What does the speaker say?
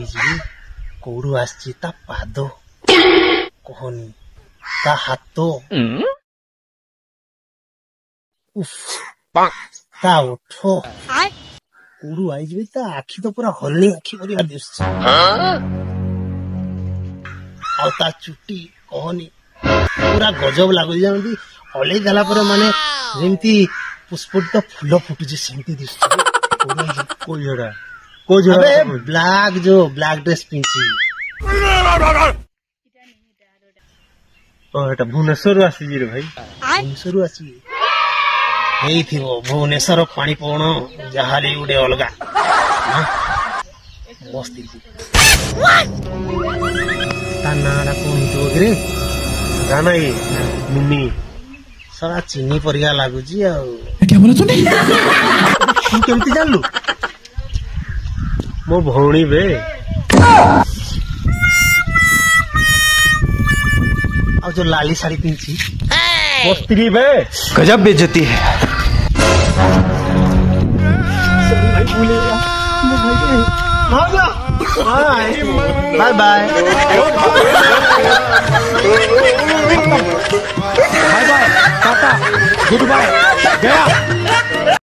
ହେଇଯିବି। କୋଉଠୁ ଆସିଛି ତା ପାଦ କହନି ତା ହାତ ତା ଓଠ କୋଉଠୁ ଆଇଯିବି ତା ଆଖି ତ ପୁରା ହଲଣି ଆଖି ପରିକା ଦିଶୁଛି। ଆଉ ତା ଚୁଟି କହନି ପୁରା ଗଜବ ଲାଗୁଛି ଯେମିତି ହଲେଇ ଦେଲା ପରେ ମାନେ ଯେମିତି ପୁଷ୍ପଟିତ ଫୁଲ ଫୁଟୁଛି ସେମିତି ଦିଶୁଛି। ବ୍ଲାକ୍ ଯୋଉ ବ୍ଲାକ୍ ଡ୍ରେସ୍ ପିନ୍ଧି ଏଟା ଭୁବନେଶ୍ୱରରୁ ଆସିଛି ରେ ଭାଇ। ଭୁବନେଶ୍ୱରରୁ ଆସିବି ହେଇଥିବ। ଭୁବନେଶ୍ୱର ପାଣି ପବନ ଯାହାହେଲେ ଗୋଟେ ଅଲଗା ମସ୍ତ ତା ନାଁ ଟା କଣ ହେଇଥିବ କିରେ? ଜାନା ମିନି ସାରା ଚିନି ପରିକା ଲାଗୁଛି। ଆଉ ତୁ କେମିତି ଜାଣିଲୁ? ମୋ ଭଉଣୀ ବେ। ଆଉ ଯୋଉ ଲାଲି ଶାଢୀ ପିନ୍ଧି ମୋ ସ୍ତ୍ରୀ ବେ। गजब बेइज्जती है। Bye bye bye bye tata goodbye गया।